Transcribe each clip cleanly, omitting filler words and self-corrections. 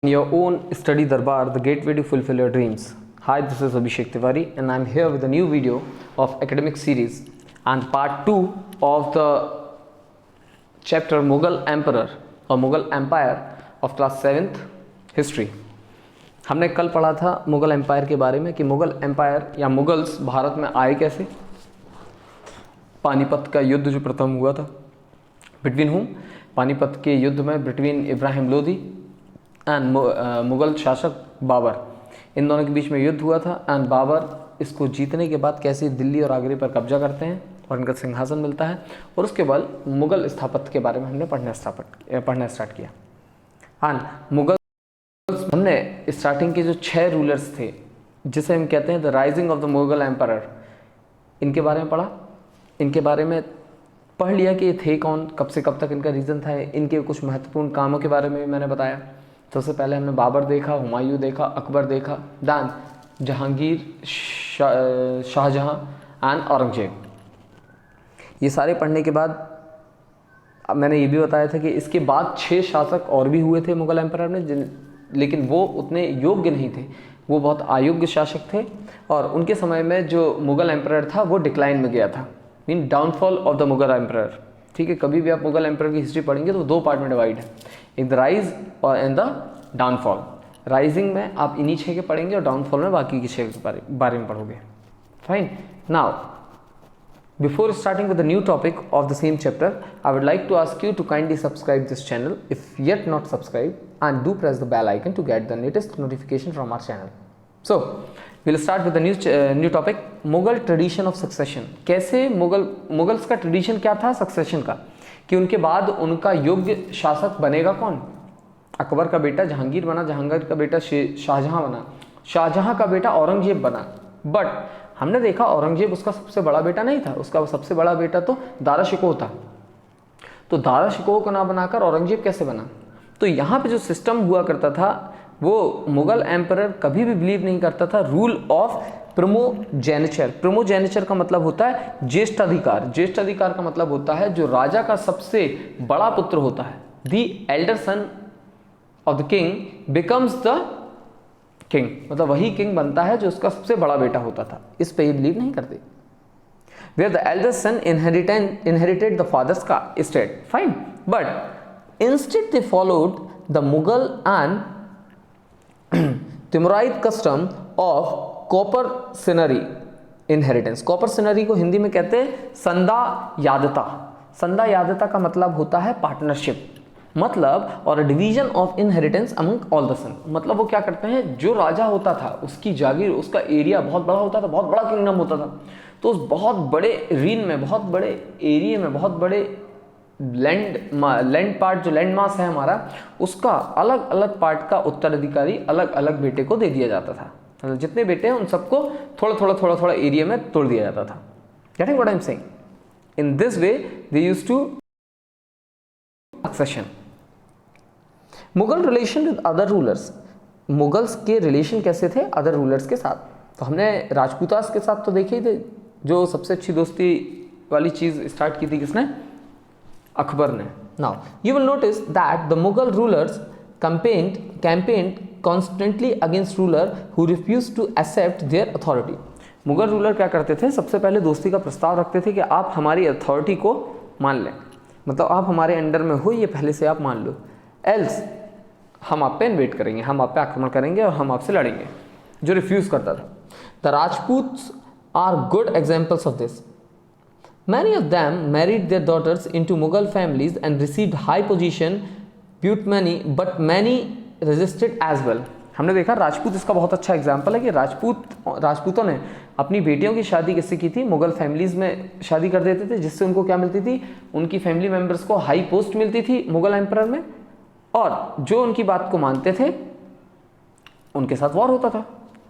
Your own study darbar, the gateway to fulfill your dreams. Hi, this is Abhishek Tiwari and I'm here with a new video of academic series and part 2 of the chapter Mughal Emperor or Mughal Empire of class 7th history. हमने कल पढ़ा था Mughal empire के बारे में कि Mughal empire या Mughals Bharat में आए कैसे, पानीपत का युद्ध जो प्रथम हुआ था बिटवीन हुम, पानीपत के युद्ध में बिटवीन इब्राहिम लोदी एंड मुग़ल शासक बाबर, इन दोनों के बीच में युद्ध हुआ था एंड बाबर इसको जीतने के बाद कैसे दिल्ली और आगरे पर कब्जा करते हैं और इनका सिंहासन मिलता है, और उसके बाद मुग़ल स्थापत्य के बारे में हमने पढ़ना स्टार्ट किया। एंड मुग़ल हमने स्टार्टिंग के जो 6 रूलर्स थे जिसे हम कहते हैं the rising of the Mughal empire, इनके बारे में पढ़ा, इनके बारे में पढ़ लिया कि ये थे कौन, कब से कब तक इनका रीजन था, इनके कुछ महत्वपूर्ण कामों के बारे में भी मैंने बताया। सबसे पहले हमने बाबर देखा, हुमायूं देखा, अकबर देखा, दैन जहांगीर, शाहजहां एंड औरंगजेब। ये सारे पढ़ने के बाद अब मैंने ये भी बताया था कि इसके बाद 6 शासक और भी हुए थे मुग़ल एम्पायर में, लेकिन वो उतने योग्य नहीं थे, वो बहुत अयोग्य शासक थे और उनके समय में जो मुग़ल एम्पायर था वो डिक्लाइन में गया था, mean downfall of the Mughal empire. ठीक है, कभी भी आप मुग़ल एम्पायर की हिस्ट्री पढ़ेंगे तो 2 पार्ट में डिवाइड है, एक द राइज और एंड द डाउनफॉल। राइजिंग में आप इन्हीं 6 के पढ़ेंगे और डाउनफॉल में बाकी की 6 के बारे में पढ़ोगे। Fine, now before starting with the new topic of the same chapter, I would like to ask you to kindly subscribe this channel if yet not subscribed, and do press the bell icon to get the latest notification from our channel. So we'll start with the new topic, Mughal tradition of succession। कैसे Mughals का tradition क्या था succession का, कि उनके बाद उनका योग्य शासक बनेगा कौन। अकबर का बेटा जहांगीर बना, जहांगीर का बेटा शाहजहां बना, शाहजहां का बेटा औरंगजेब बना। बट हमने देखा औरंगजेब उसका सबसे बड़ा बेटा नहीं था, उसका सबसे बड़ा बेटा तो दारा शिकोह था। तो दारा शिकोह को ना बनाकर औरंगजेब कैसे बना। तो यहाँ पे जो सिस्टम हुआ करता था वो मुग़ल एम्परर कभी भी बिलीव नहीं करता था रूल ऑफ प्रिमोजेनिचर। प्रिमोजेनिचर का मतलब होता है ज्येष्ठ अधिकार। ज्येष्ठ अधिकार का मतलब होता है जो राजा का सबसे बड़ा पुत्र होता है, the elder son of the king becomes the king, मतलब वही किंग बनता है जो उसका सबसे बड़ा बेटा होता था। इस पे ये बिलीव नहीं करते। Where the elder son inherited the father's का state, fine, but instead they followed the Mughal and Timurid custom of coparcenary inheritance. Coparcenary को हिंदी में कहते हैं संदा यादता। संदा यादता का मतलब होता है पार्टनरशिप, मतलब और division of inheritance among all the son. मतलब वो क्या करते हैं, जो राजा होता था उसकी जागीर, उसका एरिया बहुत बड़ा होता था, बहुत बड़ा किंगडम होता था, तो उस बहुत बड़े रीन में, बहुत बड़े एरिया में, बहुत बड़े लैंड पार्ट जो लैंड मास है हमारा, उसका अलग अलग पार्ट का उत्तराधिकारी अलग अलग बेटे को दे दिया जाता था। मतलब जितने बेटे हैं उन सबको थोड़ा थोड़ा एरिया में तोड़ दिया जाता था। Getting what I am saying? In this way they used to succession. Mughal relation with other rulers, Mughals के रिलेशन कैसे थे अदर रूलर्स के साथ। तो हमने राजपूतास के साथ तो देखे ही थे, जो सबसे अच्छी दोस्ती वाली चीज़ स्टार्ट की थी किसने, अकबर ने। Now you will notice that the Mughal rulers campaigned constantly against ruler who refused to accept their authority। Mughal ruler क्या करते थे, सबसे पहले दोस्ती का प्रस्ताव रखते थे कि आप हमारी अथॉरिटी को मान लें, मतलब आप हमारे अंडर में हो, ये पहले से आप मान लो, एल्स हम आप पे इन्वेट करेंगे, हम आप पे आक्रमण करेंगे और हम आपसे लड़ेंगे। जो रिफ्यूज़ करता था। The Rajputs are good examples of this. Many of them married their daughters into Mughal families and received high position, but many resisted as well। हमने देखा राजपूत इसका बहुत अच्छा एग्जाम्पल है कि राजपूतों ने अपनी बेटियों की शादी किससे की थी, मुगल फैमिलीज़ में शादी कर देते थे, जिससे उनको क्या मिलती थी, उनकी फैमिली मेम्बर्स को हाई पोस्ट मिलती थी मुगल एम्परर में, और जो उनकी बात को मानते थे उनके साथ वॉर होता था।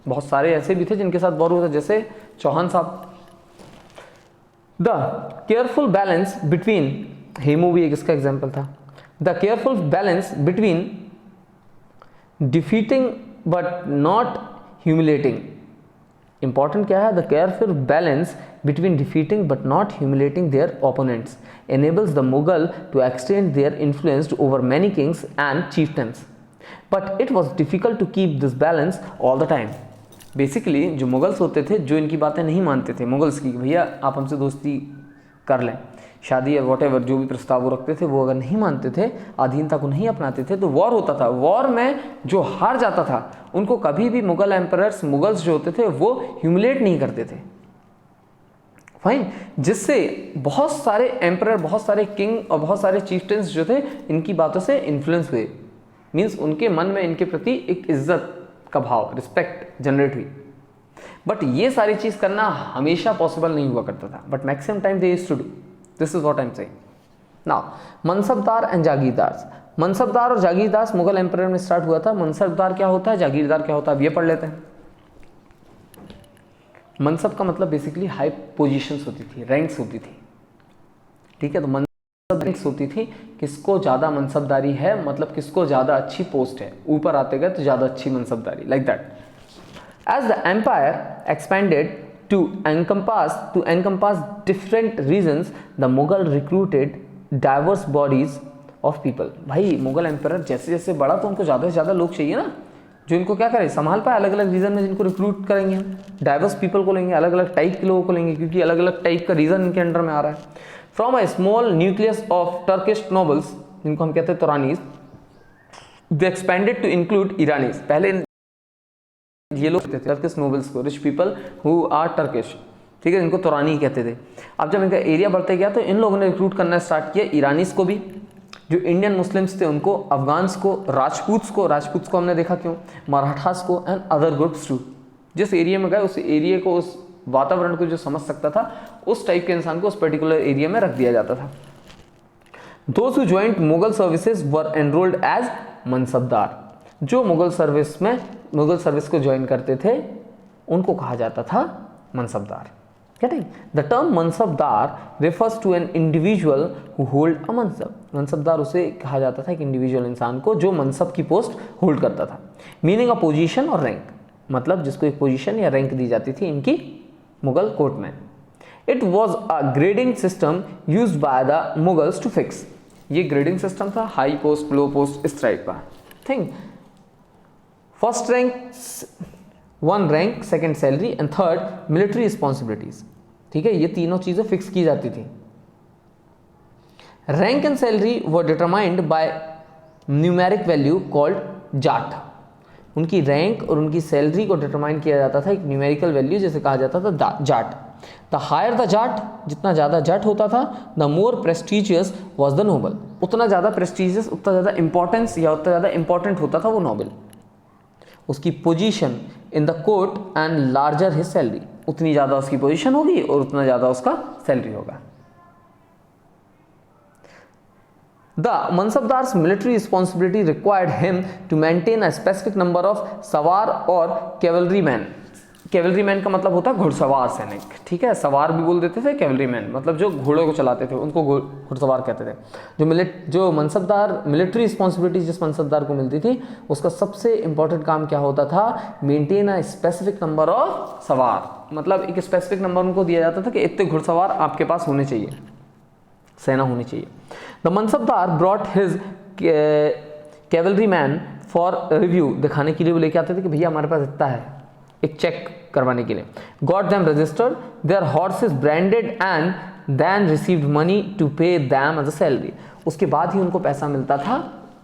बहुत सारे ऐसे भी थे जिनके साथ वॉर होता, जैसे चौहान साहब। The careful balance between, Hemu भी एक इसका एग्जाम्पल था। The careful balance between defeating but not humiliating. Important क्या है, the careful balance between defeating but not humiliating their opponents enables the Mughal to extend their influence over many kings and chieftains। But it was difficult to keep this balance all the time. Basically जो मुगल्स होते थे, जो इनकी बातें नहीं मानते थे Mughals की, भैया आप हमसे दोस्ती कर लें, शादी या वॉटेवर जो भी प्रस्ताव वो रखते थे, वो अगर नहीं मानते थे, अधीनता को नहीं अपनाते थे, तो वॉर होता था। वॉर में जो हार जाता था उनको कभी भी मुगल एम्परर्स, मुगल्स जो होते थे वो ह्यूमिलेट नहीं करते थे, फाइन। जिससे बहुत सारे एम्परर, बहुत सारे किंग और बहुत सारे चीफ्टेंस जो थे इनकी बातों से इन्फ्लुएंस हुए। मीन्स उनके मन में इनके प्रति एक इज्जत का भाव, रिस्पेक्ट जनरेट हुई। बट ये सारी चीज करना हमेशा पॉसिबल नहीं हुआ करता था, but maximum time they used to do. This is what I am saying. Now mansabdar and jagirdar. Mansabdar और जागीरदार मुगल एम्परर में स्टार्ट हुआ था। मनसबदार क्या होता है, जागीरदार क्या होता है, अब ये पढ़ लेते हैं। मनसब का मतलब बेसिकली हाई पोजीशंस होती थी, रैंक्स होती थी, ठीक है। तो मनसब रैंक्स होती थी, किसको ज़्यादा मनसबदारी है, मतलब किसको ज़्यादा अच्छी पोस्ट है, ऊपर आते गए तो ज़्यादा अच्छी mansabdari, like that. As the empire expanded to encompass different regions, the Mughal recruited diverse bodies of people। भाई मुगल एम्परर जैसे जैसे बढ़ा तो उनको ज़्यादा से ज़्यादा लोग चाहिए ना, जो इनको क्या करें, संभाल पाए। अलग अलग रीजन में जिनको रिक्रूट करेंगे हम, डाइवर्स पीपल को लेंगे, अलग अलग टाइप के लोगों को लेंगे, क्योंकि अलग अलग टाइप का रीजन इनके अंडर में आ रहा है। From a small nucleus of Turkish nobles, जिनको हम कहते हैं Turanis, they expanded to include Iranis. पहले ये लोग कहते थे टर्किश नोबल्स को, rich people who are Turkish, ठीक है, इनको तुरानी कहते थे। अब जब इनका एरिया बढ़ते गया तो इन लोगों ने रिक्रूट करना स्टार्ट किया ईरानीज को भी, जो इंडियन मुस्लिम्स थे उनको, अफगान्स को, राजपूत्स को हमने देखा क्यों, मराठास को, एंड अदर ग्रुप्स टू। जिस एरिया में गए उस एरिया को, उस वातावरण को जो समझ सकता था, उस टाइप के इंसान को उस पर्टिकुलर एरिया में रख दिया जाता था। Those who joined Mughal services were enrolled as mansabdar. जो मुगल सर्विस को ज्वाइन करते थे उनको कहा जाता था mansabdar. Getting the term mansabdar refers to an individual who hold a mansab. Mansabdar उसे कहा जाता था एक इंडिविजुअल इंसान को जो मनसब की पोस्ट होल्ड करता था। मीनिंग अ पोजीशन और रैंक, मतलब जिसको एक पोजीशन या रैंक दी जाती थी इनकी मुगल कोर्ट में। It was a grading system used by the Mughals to fix. ये ग्रेडिंग सिस्टम था, हाई पोस्ट, लो पोस्ट, इस टाइप का thing. First rank, one rank, second salary and third military responsibilities, ठीक है। ये तीनों चीजें फिक्स की जाती थी। Rank and salary were determined by numeric value called zat. उनकी रैंक और उनकी सैलरी को डिटरमाइन किया जाता था एक न्यूमेरिकल वैल्यू जिसे कहा जाता था zat. The higher the zat, जितना ज़्यादा जाट होता था, the more prestigious was the noble. उतना ज़्यादा प्रेस्टिजियस, उतना ज़्यादा इंपॉर्टेंस या उतना ज़्यादा इंपॉर्टेंट होता था वो नोबल। उसकी position in the court and larger his salary, उतनी ज़्यादा उसकी पोजीशन होगी और उतना ज़्यादा उसका सैलरी होगा। The mansabdars military responsibility required him to maintain a specific number of sawar और कैवलरी मैन। कैवलरी मैन का मतलब होता है घुड़सवार सैनिक, ठीक है। सवार भी बोल देते थे, कैवलरी मैन मतलब जो घोड़ों को चलाते थे उनको घुड़सवार कहते थे। जो मनसबदार, मिलिट्री रिस्पॉन्सिबिलिटी जिस मनसबदार को मिलती थी उसका सबसे इंपॉर्टेंट काम क्या होता था, maintain a specific number of सवार। मतलब एक स्पेसिफिक नंबर उनको दिया जाता था कि इतने घुड़सवार आपके पास होने चाहिए, सेना होनी चाहिए। The mansabdar brought his cavalry man for review, दिखाने के लिए वो लेके आते थे कि भैया हमारे पास इतना है, एक चेक करवाने के लिए। Got them registered, their horses branded and then received money to pay them as a salary. उसके बाद ही उनको पैसा मिलता था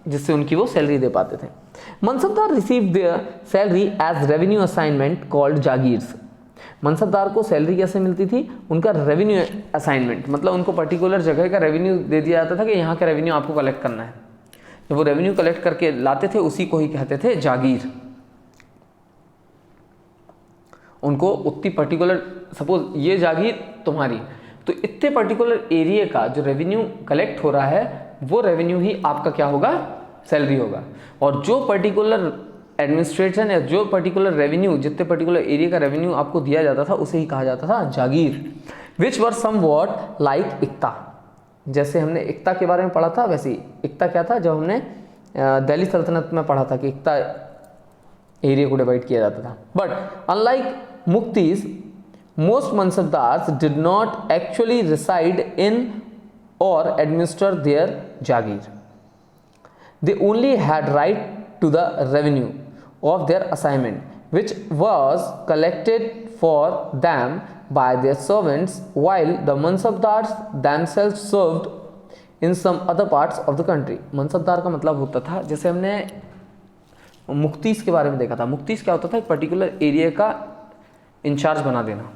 जिससे उनकी वो सैलरी दे पाते थे। Mansabdar received their salary as revenue assignment called jagirs. Mansabdar को सैलरी कैसे मिलती थी, उनका रेवेन्यू असाइनमेंट, मतलब उनको पर्टिकुलर जगह का रेवेन्यू दे दिया जाता था कि यहाँ का रेवेन्यू आपको कलेक्ट करना है। जब वो रेवेन्यू कलेक्ट करके लाते थे उसी को ही कहते थे जागीर। उनको उतनी पर्टिकुलर, सपोज ये जागीर तुम्हारी, तो इतने पर्टिकुलर एरिया का जो रेवेन्यू कलेक्ट हो रहा है वो रेवेन्यू ही आपका क्या होगा, सैलरी होगा। और जो पर्टिकुलर एडमिनिस्ट्रेशन या जो पर्टिकुलर रेवेन्यू, जितने पर्टिकुलर एरिया का रेवेन्यू आपको दिया जाता था उसे ही कहा जाता था जागीर। विच वर सम वॉट लाइक इक्ता। जैसे हमने इक्ता के बारे में पढ़ा था वैसे ही इक्ता क्या था, जब हमने दिल्ली सल्तनत में पढ़ा था कि इक्ता एरिया को डिवाइड किया जाता था। But unlike muqtis, most mansabdars did not actually reside in or administer their jagir. They only had right to the revenue of their assignment, which was collected for them by their servants, while the mansabdars themselves served in some other parts of the country. mansabdar का मतलब होता था, जैसे हमने मुख्तीस के बारे में देखा था, मुख्तीस क्या होता था, एक पर्टिकुलर एरिया का इंचार्ज बना देना,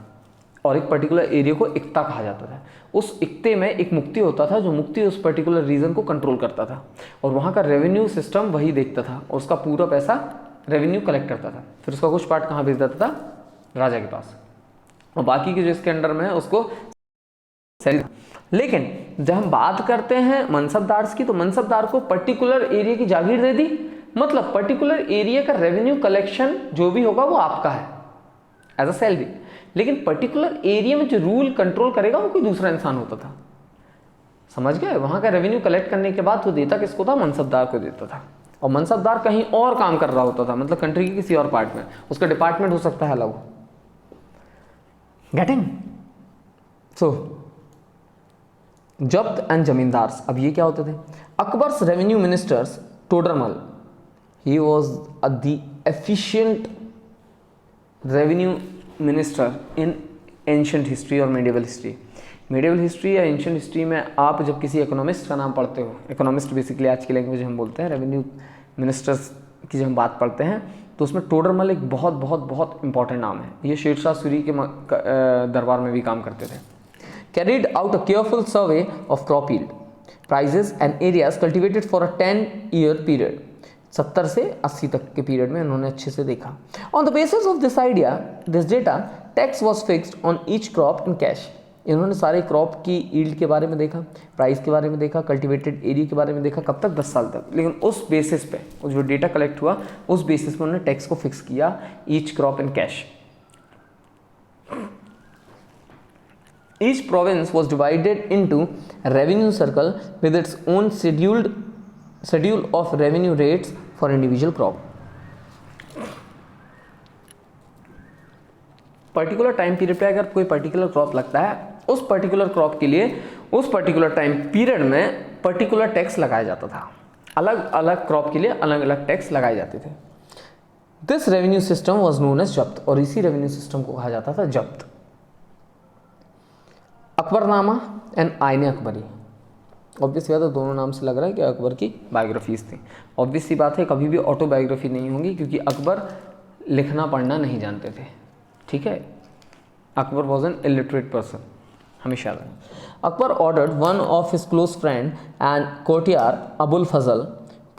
और एक पर्टिकुलर एरिया को इक्ता कहा जाता था। उस इक्ते में एक मुक्ति होता था, जो मुक्ति उस पर्टिकुलर रीजन को कंट्रोल करता था, और वहाँ का रेवेन्यू सिस्टम वही देखता था, और उसका पूरा पैसा रेवेन्यू कलेक्ट करता था। फिर उसका कुछ पार्ट कहाँ भेज देता था, राजा के पास, और बाकी के जो इसके अंडर में है उसको सेल। लेकिन जब हम बात करते हैं मनसबदार की, तो मनसबदार को पर्टिकुलर एरिया की जागीर दे दी, मतलब पर्टिकुलर एरिया का रेवेन्यू कलेक्शन जो भी होगा वो आपका है एज अ सैलरी, लेकिन पर्टिकुलर एरिया में जो रूल कंट्रोल करेगा वो कोई दूसरा इंसान होता था। समझ गए? वहां का रेवेन्यू कलेक्ट करने के बाद वो देता किसको था, मनसबदार को देता था, और मनसबदार कहीं और काम कर रहा होता था, मतलब कंट्री के किसी और पार्ट में, उसका डिपार्टमेंट हो सकता है अलग। गेटिंग? सो जब्त एंड जमींदार, अब ये क्या होते थे? Akbar's revenue ministers Todarmal, he was the efficient revenue minister in ancient history और मेडिवल हिस्ट्री। मेडिवल हिस्ट्री या एंशिएंट हिस्ट्री में आप जब किसी इकोनॉमिस्ट का नाम पढ़ते हो, इकोनॉमिस्ट बेसिकली आज की लैंग्वेज हम बोलते हैं, रेवेन्यू मिनिस्टर्स की जब हम बात पढ़ते हैं तो उसमें टोडरमल एक बहुत बहुत बहुत इंपॉर्टेंट नाम है। ये शेरशाह सूरी के दरबार में भी काम करते थे। Carried out a careful survey of crop yield, prices and areas cultivated for a 10-year period. 70 से 80 तक के पीरियड में उन्होंने अच्छे से देखा। On the basis of this idea, this data, tax was fixed on each crop in cash. इन्होंने सारे क्रॉप की ईल्ड के बारे में देखा, प्राइस के बारे में देखा, कल्टिवेटेड एरिया के बारे में देखा, कब तक? 10 साल तक। लेकिन उस बेसिस पे, उस जो डेटा कलेक्ट हुआ उस बेसिस पे उन्होंने टैक्स को फिक्स किया, each crop in cash. Each province was divided into a revenue circle with its own schedule of revenue rates for individual crop. Particular time period पे अगर कोई पर्टिकुलर क्रॉप लगता है, उस पर्टिकुलर क्रॉप के लिए उस पर्टिकुलर टाइम पीरियड में पर्टिकुलर टैक्स लगाया जाता था। अलग अलग क्रॉप के लिए अलग अलग टैक्स लगाए जाते थे। This revenue system was known as zabt, और इसी रेवेन्यू सिस्टम को कहा जाता था जब्त। अकबरनामा एंड आईन अकबरी, ऑब्वियस बात है दोनों नाम से लग रहा है कि अकबर की बायोग्राफीज थी। ऑब्वियस सी बात है कभी भी ऑटोबायोग्राफी नहीं होंगी, क्योंकि अकबर लिखना पढ़ना नहीं जानते थे। ठीक है, Akbar was an illiterate person, हमेशा रहा। Akbar ordered one of his close friend and courtier Abul Fazl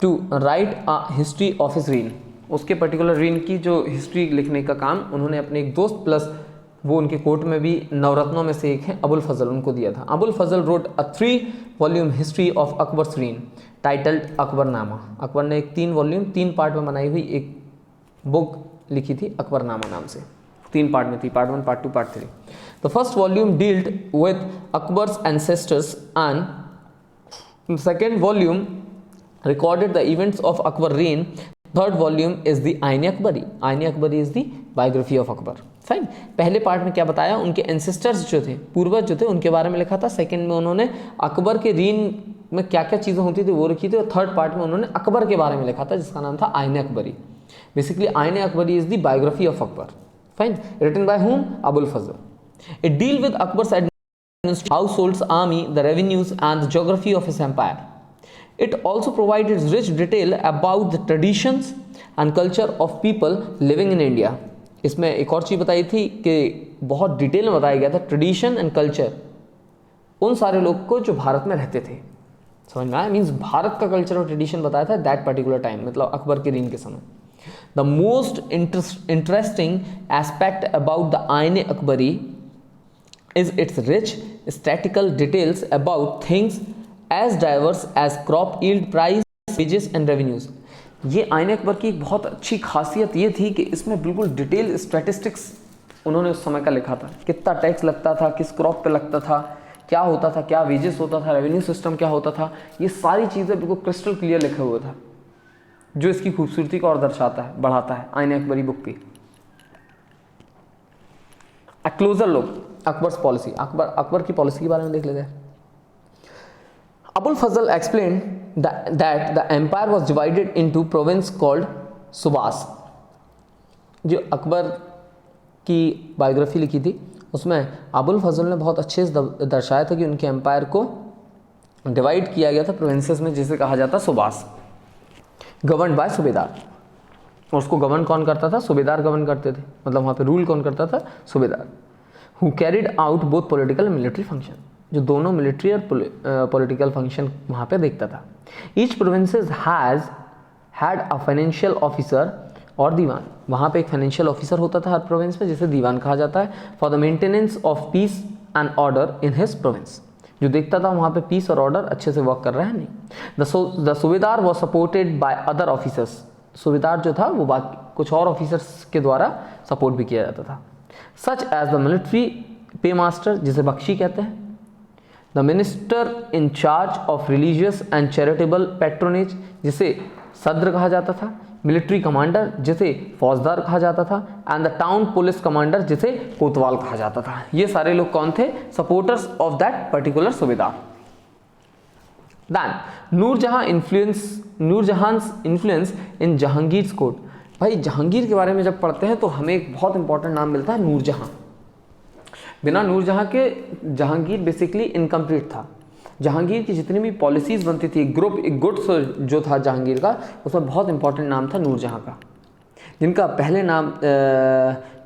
to write a history of his reign. उसके पर्टिकुलर रीन की जो हिस्ट्री लिखने का काम उन्होंने अपने एक दोस्त प्लस वो उनके कोर्ट में भी नवरत्नों में से एक है अबुल फजल, उनको दिया था। Abul Fazl wrote a 3-volume history of Akbar's reign titled Akbarnama. Akbar ने एक 3 वॉल्यूम 3 पार्ट में बनाई हुई एक बुक लिखी थी अकबरनामा नाम से। 3 पार्ट में थी, part 1, part 2, part 3। The first volume dealt with Akbar's ancestors and second volume recorded the events of Akbar reign. Third volume is the आईन अकबरी। आईन Akbari is the biography of Akbar. Fine. पहले पार्ट में क्या बताया, उनके एंसेस्टर्स जो थे, पूर्वज जो थे, उनके बारे में लिखा था। सेकंड में उन्होंने अकबर के रीन में क्या क्या चीज़ें होती थी वो लिखी थी, और थर्ड पार्ट में उन्होंने अकबर के बारे में लिखा था जिसका नाम था आईन Akbari. Basically Ain Akbari is the biography of Akbar. Fine. Written by whom? Abul Fazl. It deal with Akbar's administration, households, army, the revenues and the geography of his empire. It also provided rich detail about the traditions and culture of people living in India. इसमें एक और चीज़ बताई थी कि बहुत detail में बताया गया था ट्रेडिशन एंड कल्चर उन सारे लोग को जो भारत में रहते थे। समझ में आया? मीन्स भारत का कल्चर और ट्रेडिशन बताया था दैट पर्टिकुलर टाइम, मतलब अकबर के रीन के समय। The most interesting aspect about the आईन Akbari is its rich statistical details about things as diverse as crop yield, price, wages and revenues. ये आईन अकबर की एक बहुत अच्छी खासियत ये थी कि इसमें बिल्कुल डिटेल स्टैटिस्टिक्स उन्होंने उस समय का लिखा था। कितना टैक्स लगता था, किस क्रॉप पे लगता था, क्या होता था, क्या वेजेस होता था, रेवेन्यू सिस्टम क्या होता था, ये सारी चीज़ें बिल्कुल क्रिस्टल क्लियर लिखा हुआ था, जो इसकी खूबसूरती को और दर्शाता है, बढ़ाता है आईन अकबरी बुक की। क्लोजर लोग अकबर्स पॉलिसी, अकबर की पॉलिसी के बारे में देख लेते हैं। Abul Fazl explain that the empire was divided into province called subas. जो अकबर की बायोग्राफी लिखी थी उसमें अबुल फजल ने बहुत अच्छे से दर्शाया था कि उनके एम्पायर को डिवाइड किया गया था प्रोविंसेस में, जिसे कहा जाता सुबास, गवर्न बाय सूबेदार। और उसको गवर्न कौन करता था? सूबेदार गवर्न करते थे, मतलब वहाँ पे रूल कौन करता था? सूबेदार। Who carried out both political and military function, जो दोनों मिलिट्री और पॉलिटिकल फंक्शन वहाँ पे देखता था। Each provinces had a financial officer और दीवान, वहाँ पे एक फाइनेंशियल ऑफिसर होता था हर प्रोविंस में, जिसे दीवान कहा जाता है, for the maintenance of peace and order in his province, जो देखता था वहाँ पे पीस और ऑर्डर अच्छे से वर्क कर रहा है नहीं। द सूबेदार was supported by other officers, सूबेदार जो था वो बाकी कुछ और ऑफिसर्स के द्वारा सपोर्ट भी किया जाता था। सच एज द मिलिट्री पे मास्टर, जिसे बख्शी कहते हैं, the minister in charge of religious and charitable patronage, जिसे सद्र कहा जाता था, मिलिट्री कमांडर जिसे फौजदार कहा जाता था, and the town police commander जिसे कोतवाल कहा जाता था। ये सारे लोग कौन थे? Supporters of that particular subedar. Then Nur Jahan influence in Jahangir court. भाई जहांगीर के बारे में जब पढ़ते हैं तो हमें एक बहुत इंपॉर्टेंट नाम मिलता है नूरजहां। बिना नूरजहां के जहांगीर बेसिकली इनकम्प्लीट था। जहांगीर की जितनी भी पॉलिसीज़ बनती थी, एक गुड्स जो था जहांगीर का, उसमें बहुत इंपॉर्टेंट नाम था नूरजहां का, जिनका पहले नाम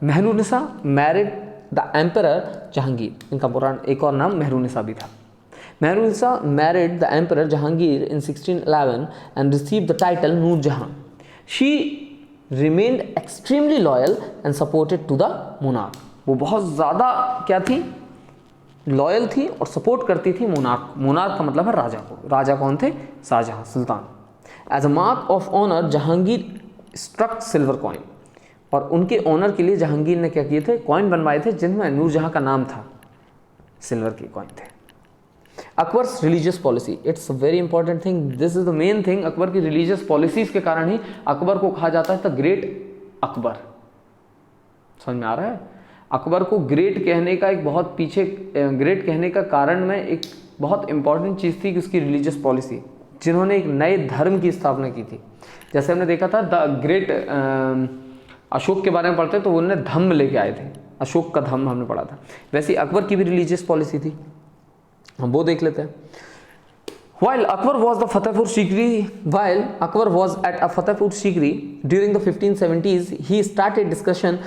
Mehrunnisa married the emperor Jahangir, इनका पुराना एक और नाम मेहरुनिसा भी था। Mehrunnisa married the emperor Jahangir in 1611 and received the title Nur Jahan. She remained extremely loyal and supported to the monarch. वो बहुत ज़्यादा क्या थी? लॉयल थी और सपोर्ट करती थी मोनार्क। मोनार्क का मतलब है राजा को। राजा कौन थे? शाहजहां, सुल्तान। As a mark of honour Jahangir struck silver coin, और उनके ऑनर के लिए जहांगीर ने क्या किए थे? कॉइन बनवाए थे जिनमें नूरजहां का नाम था, सिल्वर के कॉइन थे। Akbar's religious policy, it's a very important thing, this is the main thing. Akbar की रिलीजियस पॉलिसीज के कारण ही अकबर को कहा जाता है द ग्रेट अकबर। समझ में आ रहा है? अकबर को ग्रेट कहने का एक बहुत पीछे, ग्रेट कहने का कारण में एक बहुत इंपॉर्टेंट चीज़ थी कि उसकी रिलीजियस पॉलिसी, जिन्होंने एक नए धर्म की स्थापना की थी। जैसे हमने देखा था द ग्रेट अशोक के बारे में पढ़ते तो उन्होंने धम्म लेके आए थे, अशोक का धम्म हमने पढ़ा था। वैसे अकबर की भी रिलीजियस पॉलिसी थी, हम वो देख लेते हैं। While Akbar was at a Fatehpur Sikri during the 1570s, he started discussion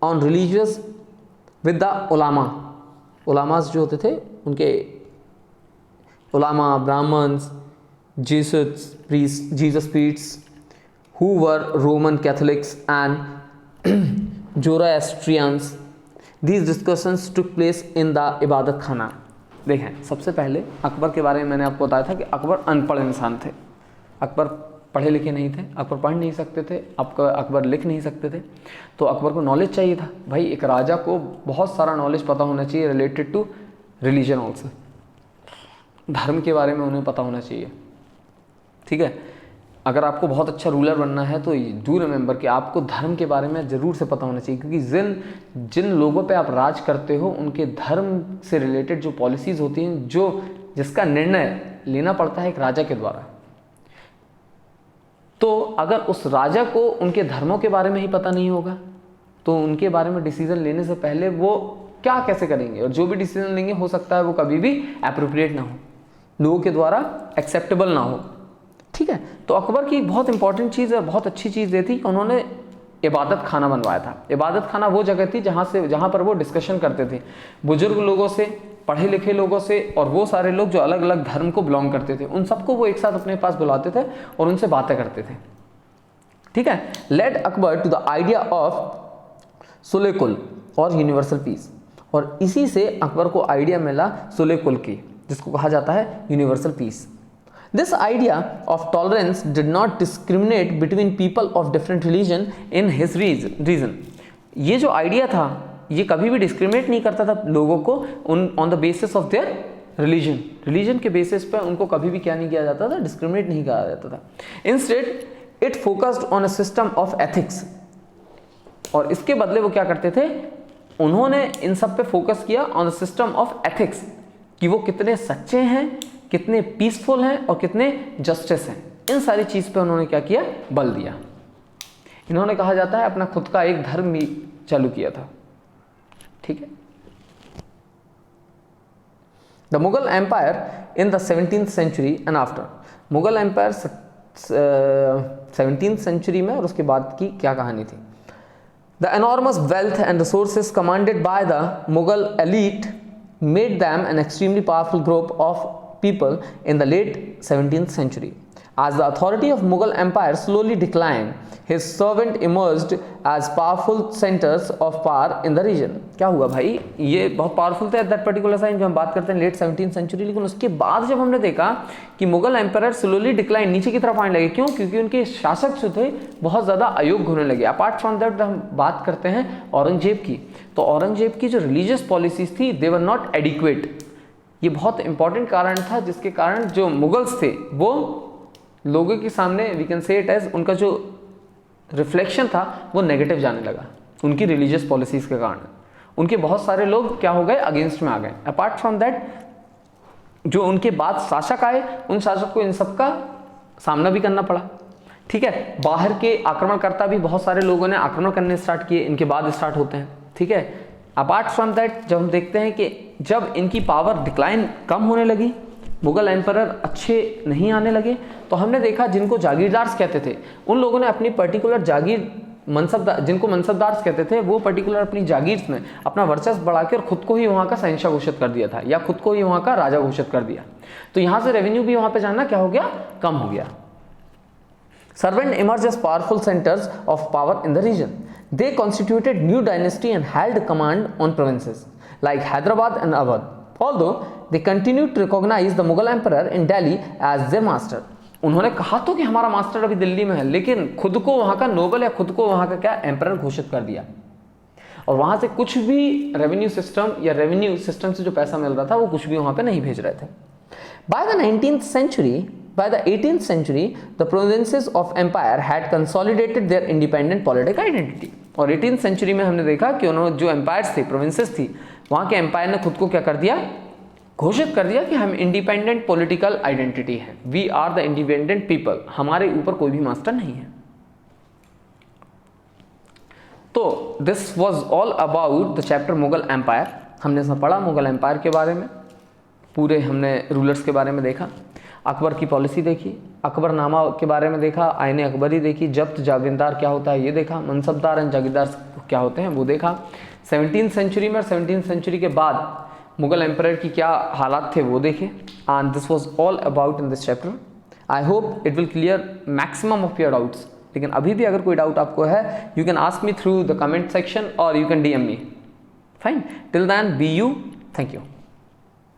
on religious with the ulama. उलामास जो होते थे उनके उलामा, Brahmans, Jesuit priests who were Roman Catholics and Zoroastrians. These discussions took place in the इबादत खाना। देखें, सबसे पहले अकबर के बारे में मैंने आपको बताया था कि अकबर अनपढ़ इंसान थे। अकबर पढ़े लिखे नहीं थे, अकबर पढ़ नहीं सकते थे, अकबर लिख नहीं सकते थे, तो अकबर को नॉलेज चाहिए था। भाई एक राजा को बहुत सारा नॉलेज पता होना चाहिए रिलेटेड टू रिलीजन ऑल्सो, धर्म के बारे में उन्हें पता होना चाहिए। ठीक है, अगर आपको बहुत अच्छा रूलर बनना है तो डू रिमेंबर कि आपको धर्म के बारे में ज़रूर से पता होना चाहिए, क्योंकि जिन लोगों पे आप राज करते हो उनके धर्म से रिलेटेड जो पॉलिसीज़ होती हैं, जिसका निर्णय लेना पड़ता है एक राजा के द्वारा, तो अगर उस राजा को उनके धर्मों के बारे में ही पता नहीं होगा तो उनके बारे में डिसीजन लेने से पहले वो क्या कैसे करेंगे, और जो भी डिसीजन लेंगे हो सकता है वो कभी भी एप्रोप्रिएट ना हो, लोगों के द्वारा एक्सेप्टेबल ना हो। ठीक है, तो अकबर की बहुत इंपॉर्टेंट चीज़ है, बहुत अच्छी चीज़ ये थी कि उन्होंने इबादत खाना बनवाया था। इबादत खाना वो जगह थी जहाँ पर वो डिस्कशन करते थे बुजुर्ग लोगों से, पढ़े लिखे लोगों से, और वो सारे लोग जो अलग अलग धर्म को बिलोंग करते थे उन सबको वो एक साथ अपने पास बुलाते थे और उनसे बातें करते थे। ठीक है, led Akbar to the idea of sulh-i-kul और यूनिवर्सल पीस, और इसी से अकबर को आइडिया मिला सुलेकुल की, जिसको कहा जाता है universal peace. This idea of tolerance did not discriminate between people of different religion in his reason. ये जो आइडिया था ये कभी भी डिस्क्रिमिनेट नहीं करता था लोगों को on the basis of their religion के बेसिस पे उनको कभी भी क्या नहीं किया जाता था, डिस्क्रिमिनेट नहीं किया जाता था। Instead it focused on a system of ethics, और इसके बदले वो क्या करते थे, उन्होंने इन सब पे फोकस किया on the system of ethics, कि वो कितने सच्चे हैं, कितने पीसफुल हैं और कितने जस्टिस हैं, इन सारी चीज़ पे उन्होंने क्या किया, बल दिया। इन्होंने कहा जाता है अपना खुद का एक धर्म भी चालू किया था। ठीक है। The Mughal empire in the 17th century and after, Mughal empire 17th century में और उसके बाद की क्या कहानी थी। The enormous wealth and resources commanded by the Mughal elite made them an extremely powerful group of people in the late 17th century. As the authority of Mughal Empire slowly declined, his servant emerged as powerful centers of power in the region. क्या हुआ भाई, ये बहुत powerful थे at that particular time, जो हम बात करते हैं लेट 17th सेंचुरी, लेकिन उसके बाद जब हमने देखा कि मुगल एम्पायर स्लोली डिक्लाइन, नीचे की तरफ आने लगे। क्यों? क्योंकि उनके शासक जो थे बहुत ज़्यादा अयोग्य होने लगे। अपार्ट फ्रॉम दैट हम बात करते हैं औरंगजेब की, तो औरंगजेब की जो रिलीजियस पॉलिसीज थी दे वर नॉट एडिक्वेट। ये बहुत इंपॉर्टेंट कारण था जिसके कारण जो मुगल्स थे वो लोगों के सामने we can say it as उनका जो रिफ्लेक्शन था वो नेगेटिव जाने लगा उनकी रिलीजियस पॉलिसीज के कारण। उनके बहुत सारे लोग क्या हो गए, अगेंस्ट में आ गए। अपार्ट फ्रॉम दैट जो उनके बाद शासक आए, उन शासक को इन सब का सामना भी करना पड़ा। ठीक है, बाहर के आक्रमणकर्ता भी बहुत सारे लोगों ने आक्रमण करने स्टार्ट किए, इनके बाद स्टार्ट होते हैं। ठीक है, अपार्ट फ्रॉम दैट जब हम देखते हैं कि जब इनकी पावर डिक्लाइन कम होने लगी, मुगल एम्पायर अच्छे नहीं आने लगे, तो हमने देखा जिनको जागीरदार्स कहते थे उन लोगों ने अपनी पर्टिकुलर जागीर मनसबदार, जिनको मनसबदार्स कहते थे, वो पर्टिकुलर अपनी जागीर में अपना वर्चस्व बढ़ा के और खुद को ही वहाँ का शहंशाह घोषित कर दिया था या खुद को ही वहाँ का राजा घोषित कर दिया। तो यहाँ से रेवेन्यू भी वहाँ पे जाना क्या हो गया, कम हो गया। Servant emerged as powerful centers of power in the region. They constituted new dynasty and held command on provinces like Hyderabad and Awadh. Although they continued to recognize the Mughal emperor in Delhi as their master. उन्होंने कहा तो कि हमारा master अभी दिल्ली में है, लेकिन खुद को वहाँ का नोबल या खुद को वहाँ का क्या एम्परर घोषित कर दिया, और वहाँ से कुछ भी रेवेन्यू सिस्टम या रेवेन्यू सिस्टम से जो पैसा मिल रहा था वो कुछ भी वहाँ पे नहीं भेज रहे थे। By the 19th century, by the 18th century, the provinces of empire had consolidated their independent political identity. और 18th century में हमने देखा कि उन्होंने जो एम्पायर्स थे, प्रोविंसेस थी, वहाँ के एम्पायर ने खुद को क्या कर दिया, घोषित कर दिया कि हम इंडिपेंडेंट पॉलिटिकल आइडेंटिटी है, we are the independent people, हमारे ऊपर कोई भी मास्टर नहीं है। तो this was all about the chapter Mughal empire. हमने इसमें पढ़ा मुगल एम्पायर के बारे में, पूरे हमने रूलर्स के बारे में देखा, अकबर की पॉलिसी देखी, अकबरनामा के बारे में देखा, आईने अकबरी देखी, जब्त जागीरदार क्या होता है ये देखा, मनसबदार एंड जागीरदार क्या होते हैं वो देखा। 17th सेंचुरी में और 17th सेंचुरी के बाद मुगल एम्पायर की क्या हालात थे वो देखे। And this was all about in this chapter. I hope it will clear maximum of your doubts. लेकिन अभी भी अगर कोई डाउट आपको है, you can ask me through the comment section और you can DM me. Fine, till then bye you, thank you.